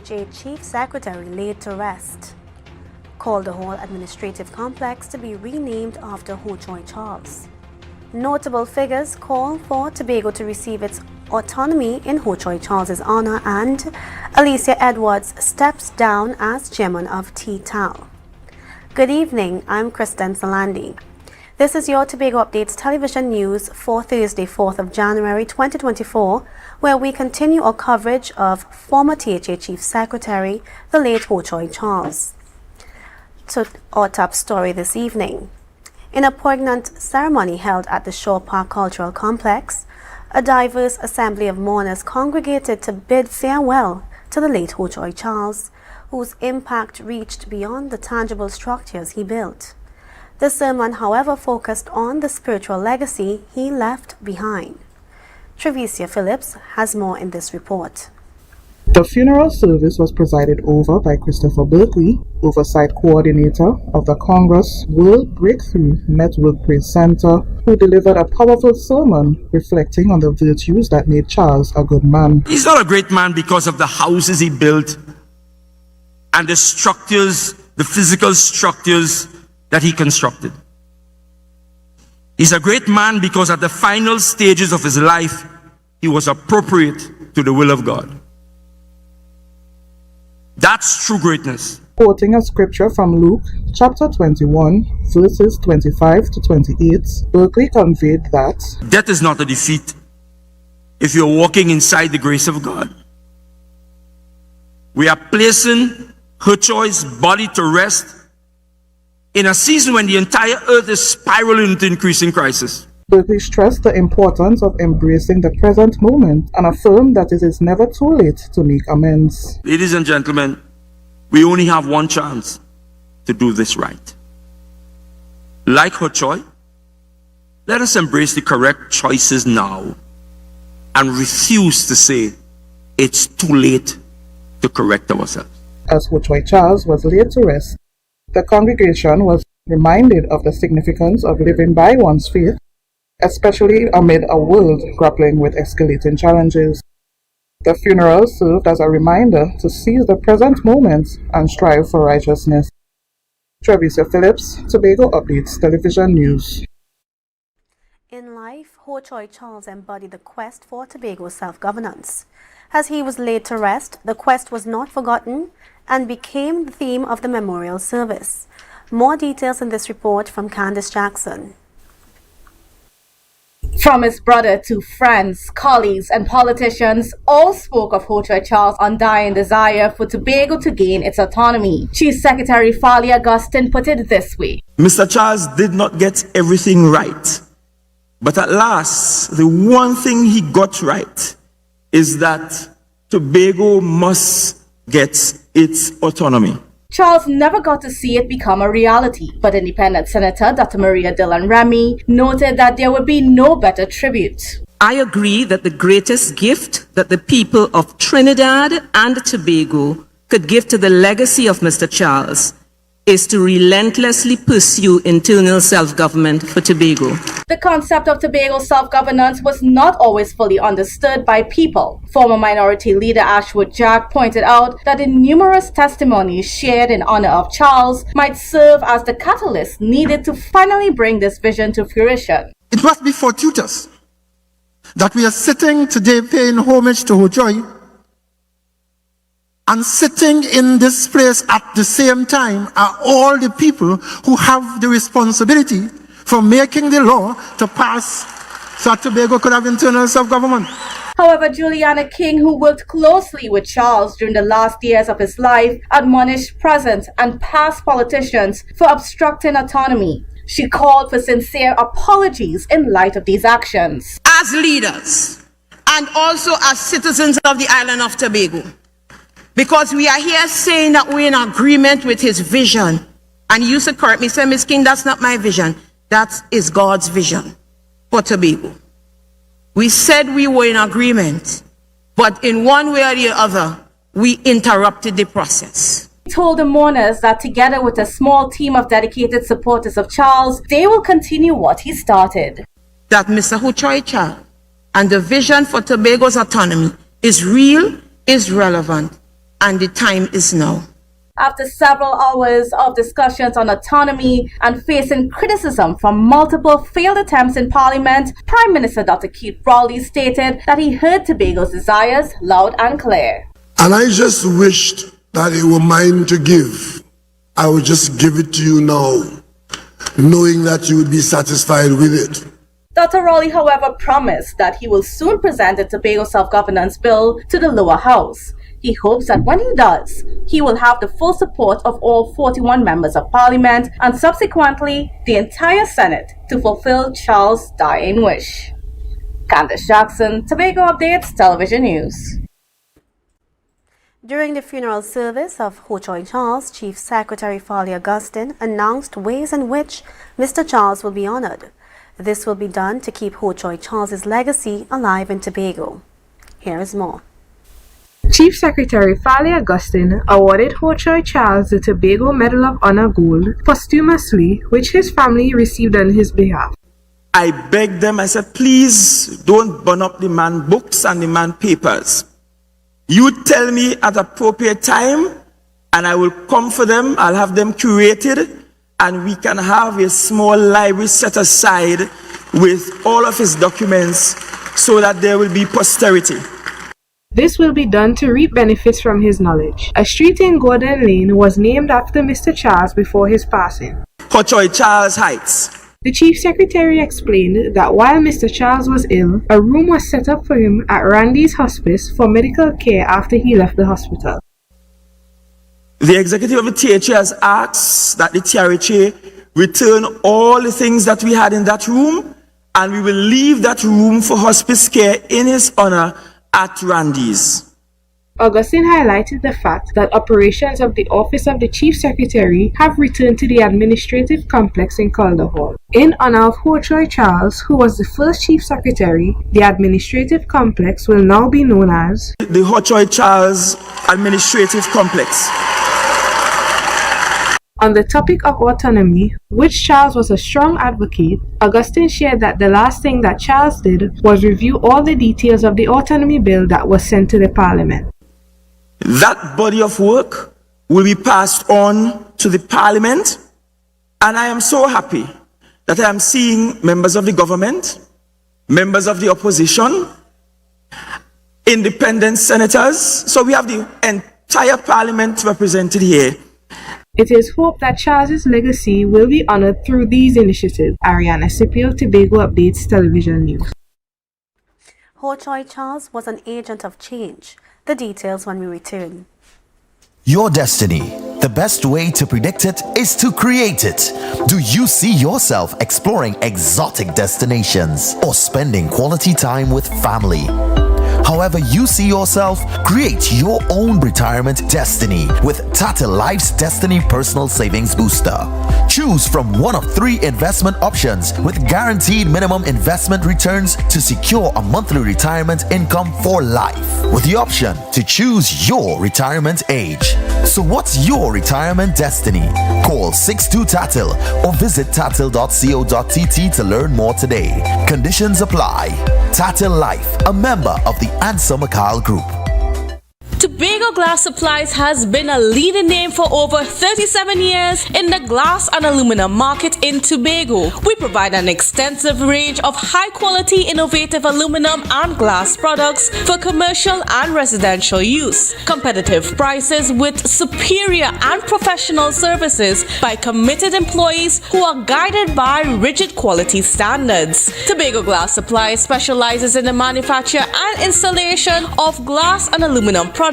THA Chief Secretary laid to rest. Called the whole administrative complex to be renamed after Ho Choi Charles. Notable figures call for Tobago to receive its autonomy in Ho Choi Charles's honor, and Alicia Edwards steps down as chairman of TTAL. Good evening, I'm Kristen Salandi. This is your Tobago Updates television news for Thursday, 4th of January 2024, where we continue our coverage of former THA Chief Secretary, the late Ho Choi Charles. To our top story this evening. In a poignant ceremony held at the Shore Park Cultural Complex, a diverse assembly of mourners congregated to bid farewell to the late Ho Choi Charles, whose impact reached beyond the tangible structures he built. The sermon, however, focused on the spiritual legacy he left behind. Trevesia Phillips has more in this report. The funeral service was presided over by Christopher Berkeley, Oversight Coordinator of the Congress World Breakthrough Network Praise Center, who delivered a powerful sermon reflecting on the virtues that made Charles a good man. He's not a great man because of the houses he built and the structures, the physical structures that he constructed. He's a great man because at the final stages of his life, he was appropriate to the will of God. That's true greatness. Quoting a scripture from Luke chapter 21, verses 25 to 28, Berkeley conveyed that death is not a defeat if you're walking inside the grace of God. We are placing Ho Choi's body to rest in a season when the entire earth is spiraling into increasing crisis. Berkeley stressed the importance of embracing the present moment and affirmed that it is never too late to make amends. Ladies and gentlemen, we only have one chance to do this right. Like Ho Choi, let us embrace the correct choices now and refuse to say it's too late to correct ourselves. As Ho Choi Charles was laid to rest, the congregation was reminded of the significance of living by one's faith, especially amid a world grappling with escalating challenges. The funeral served as a reminder to seize the present moment and strive for righteousness. Trevesia Phillips, Tobago Updates Television News. In life, Ho Choi Charles embodied the quest for Tobago self-governance. As he was laid to rest, the quest was not forgotten and became the theme of the memorial service. More details in this report from Candace Jackson. From his brother to friends, colleagues, and politicians, all spoke of Ho Choi Charles' undying desire for Tobago to gain its autonomy. Chief Secretary Farley Augustine put it this way. Mr. Charles did not get everything right, but at last, the one thing he got right is that Tobago must get its autonomy. Charles never got to see it become a reality, but independent Senator Dr. Maria Dillon Remy noted that there would be no better tribute. I agree that the greatest gift that the people of Trinidad and Tobago could give to the legacy of Mr. Charles is to relentlessly pursue internal self-government for Tobago. The concept of Tobago self-governance was not always fully understood by people. Former Minority Leader Ashwood Jack pointed out that the numerous testimonies shared in honor of Charles might serve as the catalyst needed to finally bring this vision to fruition. It must be fortuitous that we are sitting today paying homage to Ho Choi, and sitting in this place at the same time are all the people who have the responsibility for making the law to pass so that Tobago could have internal self-government. However, Juliana King, who worked closely with Charles during the last years of his life, admonished present and past politicians for obstructing autonomy. She called for sincere apologies in light of these actions. As leaders and also as citizens of the island of Tobago, because we are here saying that we're in agreement with his vision. And you used to correct me, say, Ms. King, that's not my vision. That is God's vision for Tobago. We said we were in agreement, but in one way or the other, we interrupted the process. He told the mourners that together with a small team of dedicated supporters of Charles, they will continue what he started. That Mr. Ho Choi Charles and the vision for Tobago's autonomy is real, is relevant, and the time is now. After several hours of discussions on autonomy and facing criticism from multiple failed attempts in Parliament, Prime Minister Dr. Keith Rowley stated that he heard Tobago's desires loud and clear. And I just wished that it were mine to give. I would just give it to you now, knowing that you would be satisfied with it. Dr. Rowley, however, promised that he will soon present the Tobago Self-Governance Bill to the lower house. He hopes that when he does, he will have the full support of all 41 members of Parliament and subsequently the entire Senate to fulfill Charles' dying wish. Candace Jackson, Tobago Updates Television News. During the funeral service of Ho Choi Charles, Chief Secretary Farley Augustine announced ways in which Mr. Charles will be honored. This will be done to keep Ho Choi Charles's legacy alive in Tobago. Here is more. Chief Secretary Farley Augustine awarded Ho Choi Charles the Tobago Medal of Honor Gold posthumously, which his family received on his behalf. I begged them, I said, please don't burn up the man books and the man papers. You tell me at appropriate time and I will come for them. I'll have them curated and we can have a small library set aside with all of his documents so that there will be posterity. This will be done to reap benefits from his knowledge. A street in Gordon Lane was named after Mr. Charles before his passing. Ho Choi Charles Heights. The Chief Secretary explained that while Mr. Charles was ill, a room was set up for him at Randy's hospice for medical care after he left the hospital. The executive of the THA has asked that the TRHA return all the things that we had in that room, and we will leave that room for hospice care in his honor at Randy's. Augustine highlighted the fact that operations of the Office of the Chief Secretary have returned to the administrative complex in Calder Hall. In honor of Ho Choi Charles, who was the first Chief Secretary, the administrative complex will now be known as the Ho Choi Charles Administrative Complex. On the topic of autonomy, which Charles was a strong advocate, Augustine shared that the last thing that Charles did was review all the details of the autonomy bill that was sent to the Parliament. That body of work will be passed on to the Parliament, and I am so happy that I am seeing members of the government, members of the opposition, independent senators, so we have the entire Parliament represented here. It is hoped that Charles's legacy will be honored through these initiatives. Ariana Scipio, Tobago Updates Television News. Ho Choi Charles was an agent of change. The details when we return. Your destiny. The best way to predict it is to create it. Do you see yourself exploring exotic destinations or spending quality time with family? However you see yourself, create your own retirement destiny with Tata Life's Destiny Personal Savings Booster. Choose from one of 3 investment options with guaranteed minimum investment returns to secure a monthly retirement income for life, with the option to choose your retirement age. So what's your retirement destiny? Call 62TATIL or visit tatil.co.tt to learn more today. Conditions apply. Tatil Life, a member of the Answer Makal Group. Tobago Glass Supplies has been a leading name for over 37 years in the glass and aluminum market in Tobago. We provide an extensive range of high-quality, innovative aluminum and glass products for commercial and residential use. Competitive prices with superior and professional services by committed employees who are guided by rigid quality standards. Tobago Glass Supplies specializes in the manufacture and installation of glass and aluminum products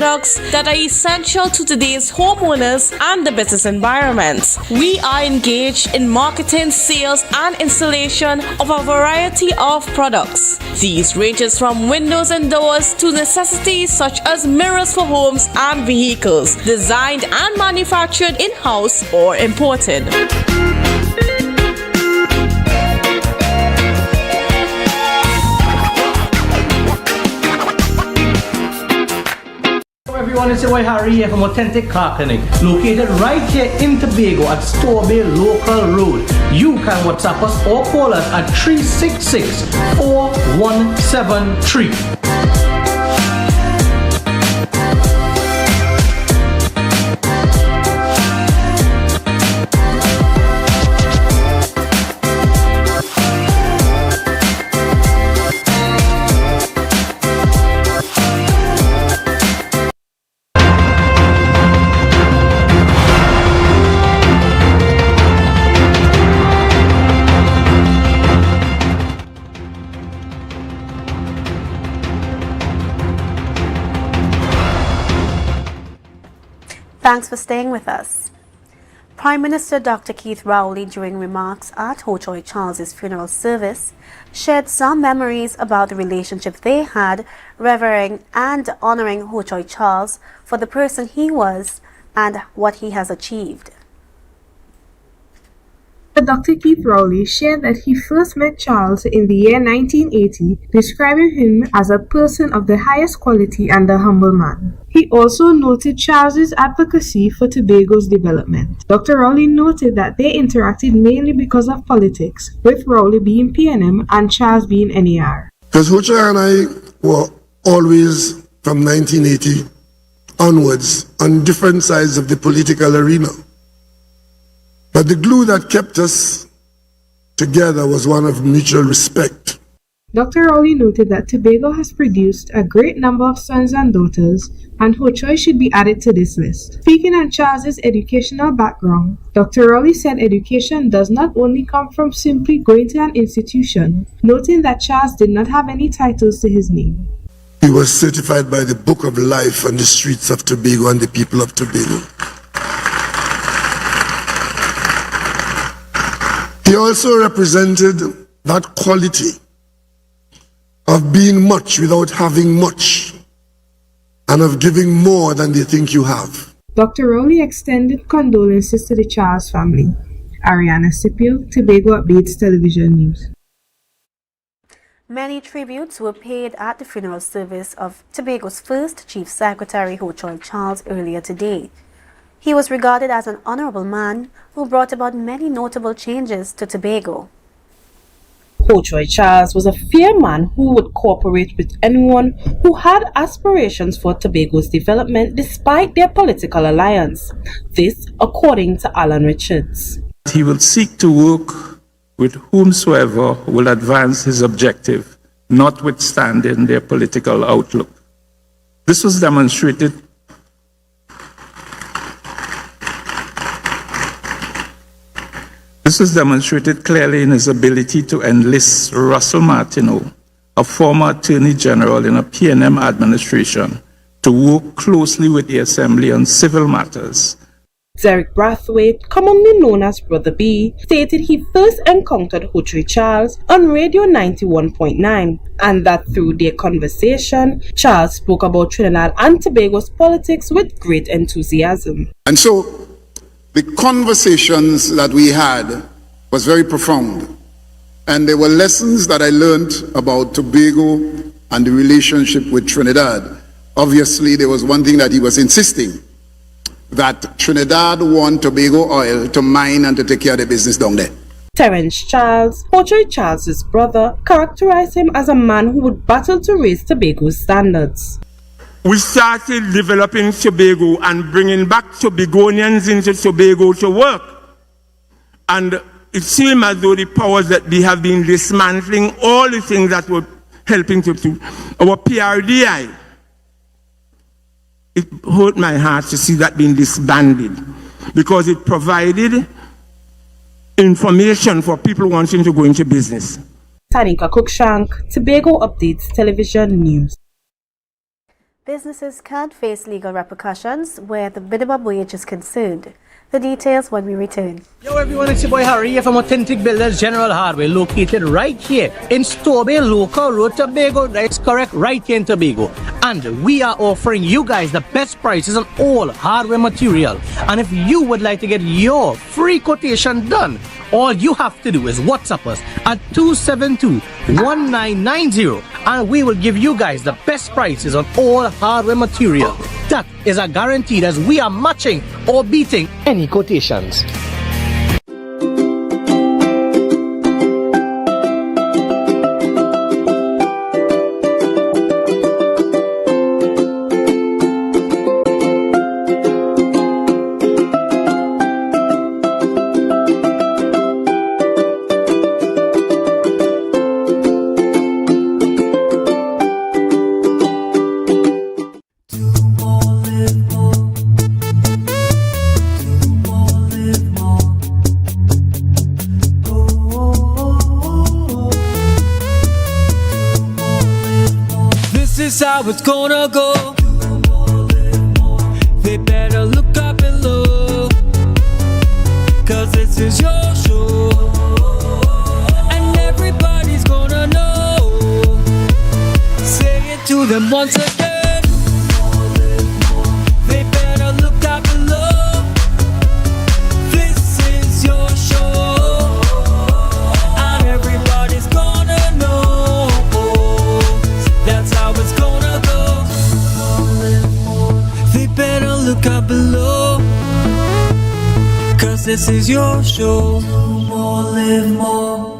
that are essential to today's homeowners and the business environment. We are engaged in marketing, sales, and installation of a variety of products. These ranges from windows and doors to necessities such as mirrors for homes and vehicles, designed and manufactured in-house or imported. Everyone, it's your Harry here from Authentic Car Clinic, located right here in Tobago at Storebay Local Road. You can WhatsApp us or call us at 366-4173. Thanks for staying with us. Prime Minister Dr. Keith Rowley, during remarks at Ho Choi Charles's funeral service, shared some memories about the relationship they had, revering and honoring Ho Choi Charles for the person he was and what he has achieved. Dr. Keith Rowley shared that he first met Charles in the year 1980, describing him as a person of the highest quality and a humble man. He also noted Charles's advocacy for Tobago's development. Dr. Rowley noted that they interacted mainly because of politics, with Rowley being PNM and Charles being NAR. Because Ho Choi and I were always, from 1980 onwards, on different sides of the political arena. But the glue that kept us together was one of mutual respect. Dr. Rowley noted that Tobago has produced a great number of sons and daughters, and Ho Choi should be added to this list. Speaking on Charles's educational background, Dr. Rowley said education does not only come from simply going to an institution, noting that Charles did not have any titles to his name. He was certified by the Book of Life on the streets of Tobago and the people of Tobago. He also represented that quality of being much without having much, and of giving more than they think you have. Dr. Rowley extended condolences to the Charles family. Ariana Scipio, Tobago Updates Television News. Many tributes were paid at the funeral service of Tobago's first Chief Secretary, Ho Choi Charles, earlier today. He was regarded as an honorable man who brought about many notable changes to Tobago. Ho Choi Charles was a fair man who would cooperate with anyone who had aspirations for Tobago's development despite their political alliance. This, according to Alan Richards. He will seek to work with whomsoever will advance his objective, notwithstanding their political outlook. This was demonstrated clearly in his ability to enlist Russell Martineau, a former Attorney General in a PNM administration, to work closely with the Assembly on civil matters. Derek Brathwaite, commonly known as Brother B, stated he first encountered Ho Choi Charles on Radio 91.9 and that through their conversation, Charles spoke about Trinidad and Tobago's politics with great enthusiasm. And so, the conversations that we had was very profound, and there were lessons that I learned about Tobago and the relationship with Trinidad. Obviously, there was one thing that he was insisting, that Trinidad want Tobago oil to mine and to take care of the business down there. Terence Charles, Ho Choi Charles's brother, characterized him as a man who would battle to raise Tobago's standards. We started developing Tobago and bringing back Tobagonians into Tobago to work. And it seemed as though the powers that they have been dismantling all the things that were helping to our PRDI. It hurt my heart to see that being disbanded, because it provided information for people wanting to go into business. Tanika Cookshank, Tobago Updates Television News. Businesses can face legal repercussions where the minimum wage is concerned. The details when we return. Yo everyone, it's your boy Harry here from Authentic Builders General Hardware, located right here in Tobago Local Road, Tobago. That's correct, right here in Tobago. And we are offering you guys the best prices on all hardware material. And if you would like to get your free quotation done, all you have to do is WhatsApp us at 272-1990 and we will give you guys the best prices on all hardware material. That is a guarantee, as we are matching or beating any quotations. How it's gonna go. They better look up this is your show. More, live more.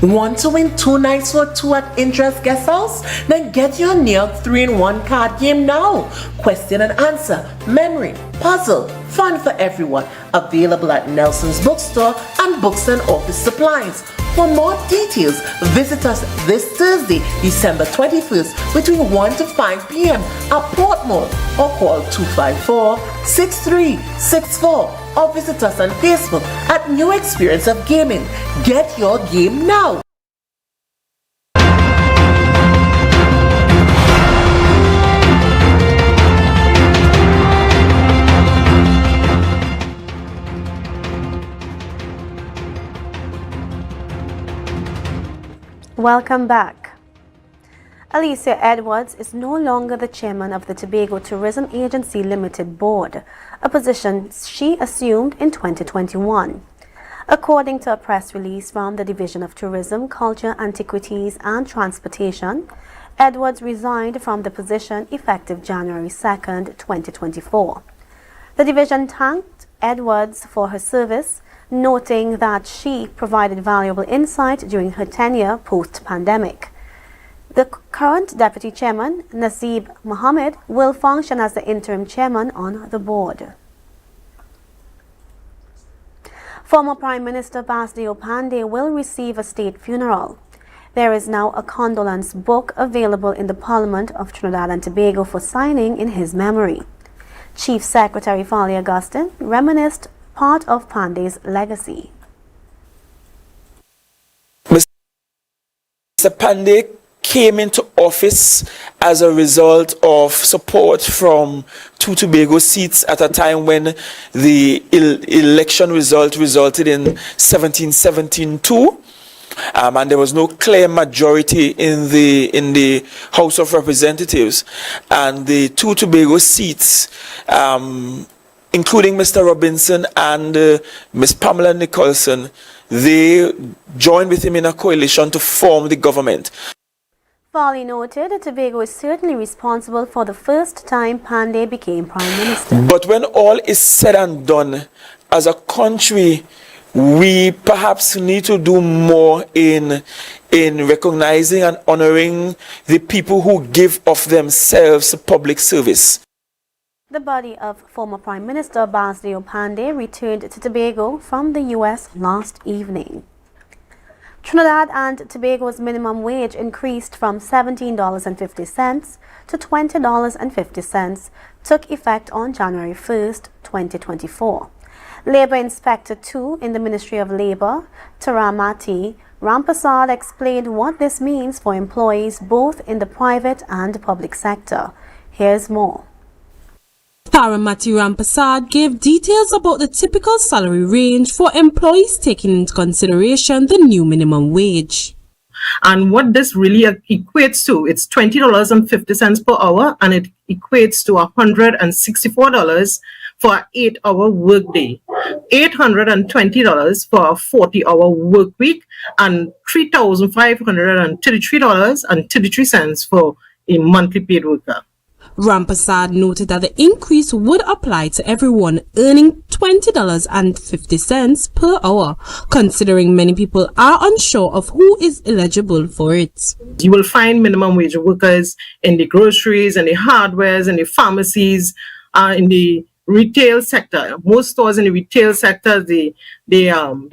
Want to win 2 nights for 2 at Interest Guest House? Then get your near 3-in-1 card game now. Question and answer, memory, puzzle, fun for everyone. Available at Nelson's Bookstore and Books and Office Supplies. For more details, visit us this Thursday, December 21st between 1 to 5 p.m. at Portmore or call 254-6364 or visit us on Facebook at New Experience of Gaming. Get your game now. Welcome back. Alicia Edwards is no longer the chairman of the Tobago Tourism Agency Limited Board, a position she assumed in 2021. According to a press release from the Division of Tourism, Culture, Antiquities and Transportation, Edwards resigned from the position effective January 2nd, 2024. The division thanked Edwards for her service, noting that she provided valuable insight during her tenure post-pandemic. The current Deputy Chairman, Nasib Mohammed, will function as the interim chairman on the board. Former Prime Minister Basdeo Panday will receive a state funeral. There is now a condolence book available in the Parliament of Trinidad and Tobago for signing in his memory. Chief Secretary Fali Augustine reminisced part of Panday's legacy. Mr. Panday came into office as a result of support from 2 Tobago seats at a time when the election result resulted in 17-17-2. And there was no clear majority in the House of Representatives. And the 2 Tobago seats, including Mr. Robinson and Ms. Pamela Nicholson, they joined with him in a coalition to form the government. Fali noted that Tobago is certainly responsible for the first time Panday became Prime Minister. But when all is said and done, as a country, we perhaps need to do more in recognizing and honoring the people who give of themselves to public service. The body of former Prime Minister Basdeo Panday returned to Tobago from the U.S. last evening. Trinidad and Tobago's minimum wage increased from $17.50 to $20.50, took effect on January 1st, 2024. Labour Inspector 2 in the Ministry of Labour, Taramati Rampasad, explained what this means for employees both in the private and public sector. Here's more. Taramati Rampasad gave details about the typical salary range for employees taking into consideration the new minimum wage. And what this really equates to, it's $20.50 per hour, and it equates to $164 for an 8-hour workday, $820 for a 40-hour work week, and $3,533.33 for a monthly paid worker. Rampasad noted that the increase would apply to everyone earning $20.50 per hour, considering many people are unsure of who is eligible for it. You will find minimum wage workers in the groceries, and the hardwares, and the pharmacies, in the retail sector. Most stores in the retail sector, the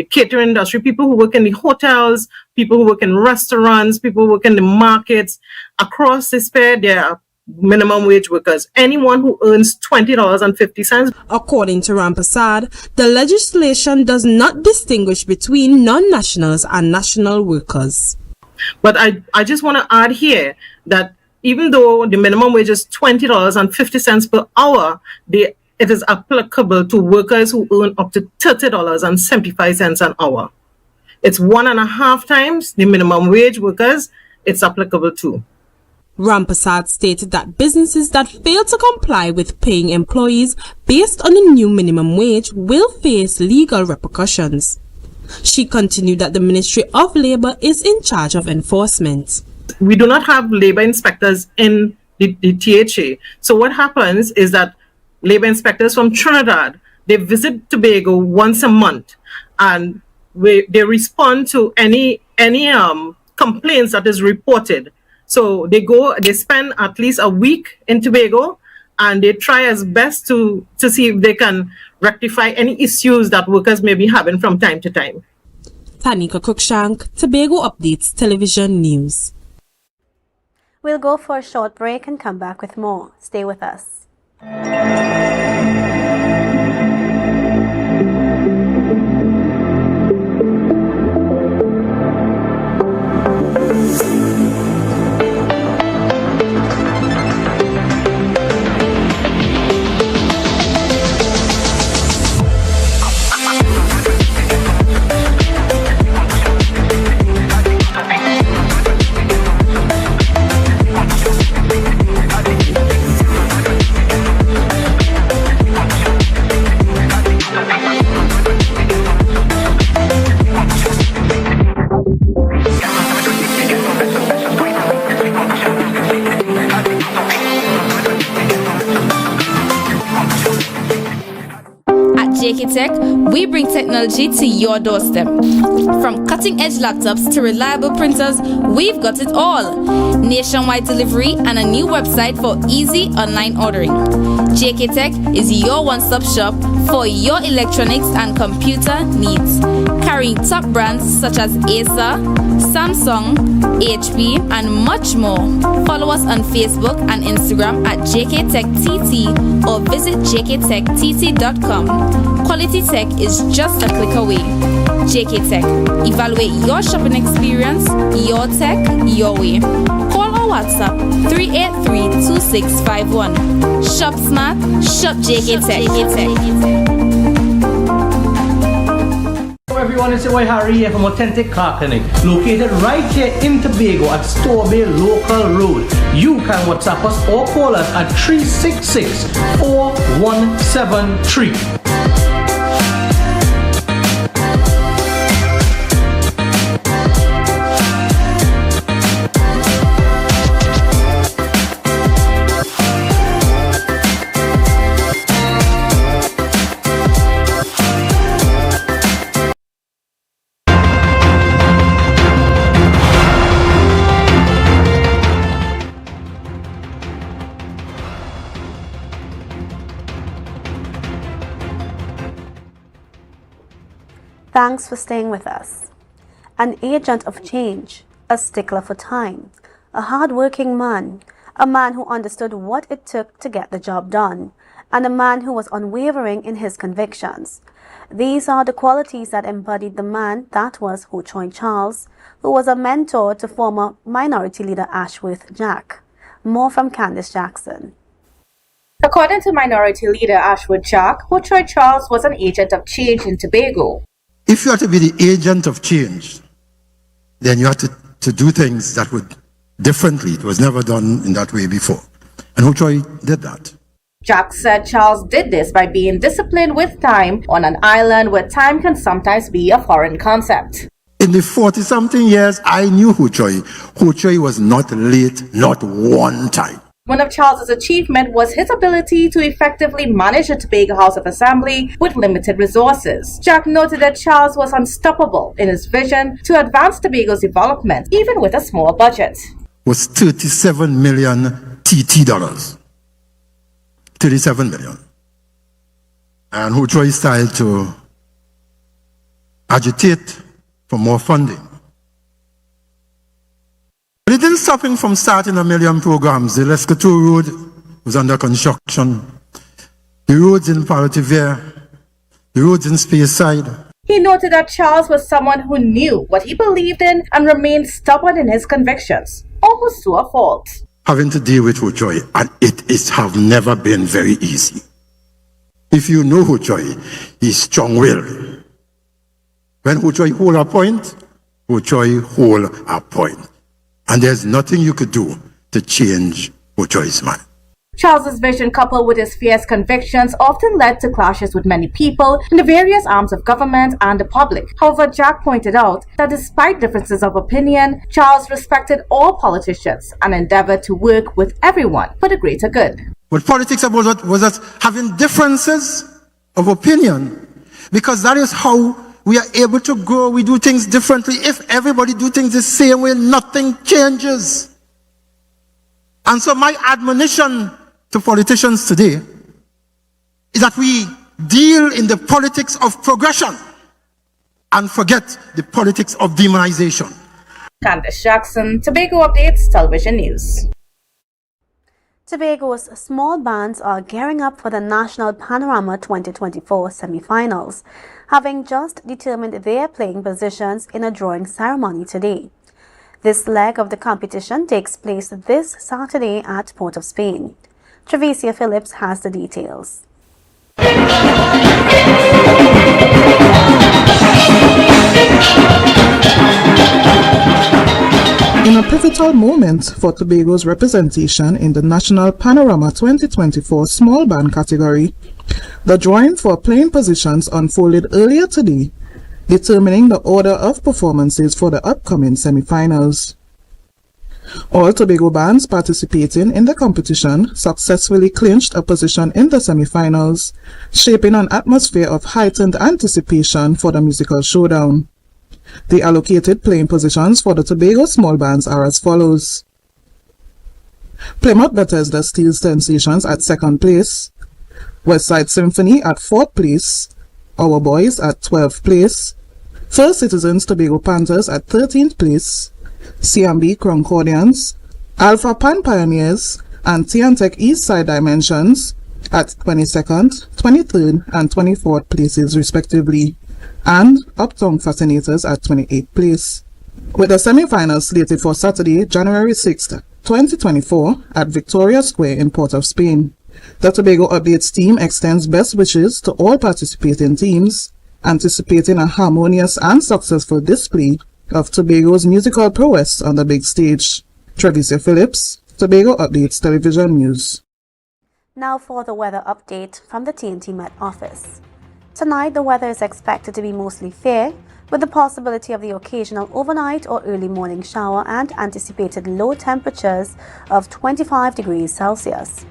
catering industry, people who work in the hotels, people who work in restaurants, people who work in the markets. Across the sphere, there are minimum wage workers, anyone who earns $20.50. According to Rampasad, the legislation does not distinguish between non-nationals and national workers. But I just want to add here that even though the minimum wage is $20.50 per hour, it is applicable to workers who earn up to $30.75 an hour. It's 1.5 times the minimum wage workers it's applicable to. Rampasad stated that businesses that fail to comply with paying employees based on the new minimum wage will face legal repercussions. She continued that the Ministry of Labour is in charge of enforcement. We do not have labour inspectors in the THA. So what happens is that labour inspectors from Trinidad they visit Tobago once a month, and they respond to any complaints that is reported. So they spend at least a week in Tobago, and they try as best to see if they can rectify any issues that workers may be having from time to time. Tanika Cruikshank, Tobago Updates Television News. We'll go for a short break and come back with more. Stay with us. Tech, we bring technology to your doorstep. From cutting-edge laptops to reliable printers, we've got it all. Nationwide delivery and a new website for easy online ordering. JK Tech is your one-stop shop for your electronics and computer needs. Carrying top brands such as Acer, Samsung, HP, and much more. Follow us on Facebook and Instagram at JK Tech TT or visit jktechtt.com. Quality tech is just a click away. JK Tech. Evaluate your shopping experience, your tech, your way. Call or WhatsApp 383-2651. Shop smart, shop JK Tech. Hello everyone, it's your boy Harry here from Authentic Car Clinic, located right here in Tobago at Tobago Local Road. You can WhatsApp us or call us at 366-4173. Thanks for staying with us. An agent of change, a stickler for time, a hard-working man, a man who understood what it took to get the job done, and a man who was unwavering in his convictions. These are the qualities that embodied the man that was Ho Choi Charles, who was a mentor to former Minority Leader Ashworth Jack. More from Candice Jackson. According to Minority Leader Ashworth Jack, Ho Choi Charles was an agent of change in Tobago. If you are to be the agent of change, then you have to do things that would differently. It was never done in that way before. And Ho Choi did that. Jack said Charles did this by being disciplined with time on an island where time can sometimes be a foreign concept. In the 40-something years, I knew Ho Choi. Ho Choi was not late, not one time. One of Charles's achievements was his ability to effectively manage the Tobago House of Assembly with limited resources. Jack noted that Charles was unstoppable in his vision to advance Tobago's development, even with a small budget. Was 37 million TT dollars. 37 million. And Ho Choi started to agitate for more funding. But it didn't stop him from starting a million programs. The Lescotto Road was under construction. The roads in Palativier, the roads in Speyside. He noted that Charles was someone who knew what he believed in and remained stubborn in his convictions, almost to a fault. Having to deal with Ho Choi, and it have never been very easy. If you know Ho Choi, he's strong-willed. When Ho Choi hold a point, Ho Choi hold a point. And there's nothing you could do to change Ho Choi's mind. Charles's vision, coupled with his fierce convictions, often led to clashes with many people in the various arms of government and the public. However, Jack pointed out that despite differences of opinion, Charles respected all politicians and endeavored to work with everyone for the greater good. What politics was that having differences of opinion, because that is how we are able to grow. We do things differently. If everybody do things the same way, nothing changes. And so my admonition to politicians today is that we deal in the politics of progression and forget the politics of demonization. Candace Jackson, Tobago Updates Television News. Tobago's small bands are gearing up for the National Panorama 2024 semi-finals, having just determined their playing positions in a drawing ceremony today. This leg of the competition takes place this Saturday at Port of Spain. Travicia Phillips has the details. In a pivotal moment for Tobago's representation in the National Panorama 2024 small band category, the drawing for playing positions unfolded earlier today, determining the order of performances for the upcoming semi-finals. All Tobago bands participating in the competition successfully clinched a position in the semi-finals, shaping an atmosphere of heightened anticipation for the musical showdown. The allocated playing positions for the Tobago small bands are as follows. Plymouth Bethesda Steel Sensations at 2nd place, Westside Symphony at 4th place, Our Boys at 12th place, First Citizens Tobago Panthers at 13th place, CMB Concordians, Alpha Pan Pioneers, and Tiantec East Side Dimensions at 22nd, 23rd, and 24th places respectively, and Uptown Fascinators at 28th place. With the semi-finals slated for Saturday, January 6th, 2024 at Victoria Square in Port of Spain, the Tobago Updates team extends best wishes to all participating teams, anticipating a harmonious and successful display of Tobago's musical prowess on the big stage. Travicia Phillips, Tobago Updates Television News. Now for the weather update from the TNT Met office. Tonight, the weather is expected to be mostly fair, with the possibility of the occasional overnight or early morning shower and anticipated low temperatures of 25 degrees Celsius.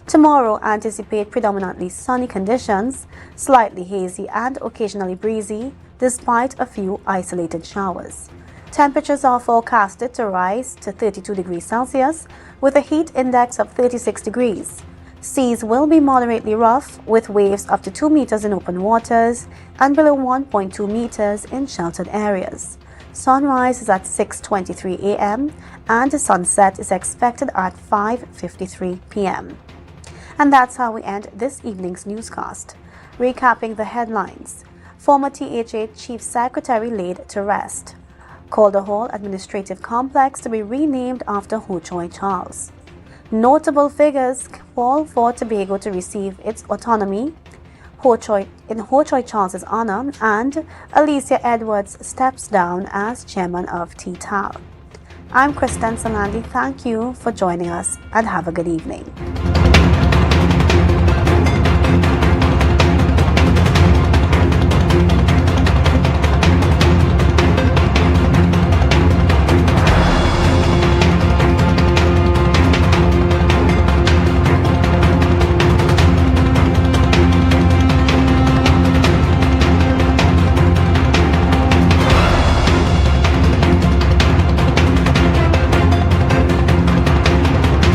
Tomorrow, anticipate predominantly sunny conditions, slightly hazy and occasionally breezy, despite a few isolated showers. Temperatures are forecasted to rise to 32 degrees Celsius, with a heat index of 36 degrees. Seas will be moderately rough, with waves up to 2 meters in open waters and below 1.2 meters in sheltered areas. Sunrise is at 6:23 a.m. and the sunset is expected at 5:53 p.m. And that's how we end this evening's newscast. Recapping the headlines. Former THA Chief Secretary laid to rest. Calder Hall Administrative Complex to be renamed after Ho Choi Charles. Notable figures call for Tobago to receive its autonomy in Ho Choi Charles's honor, and Alicia Edwards steps down as chairman of TTAL. I'm Kristen Salandi. Thank you for joining us and have a good evening.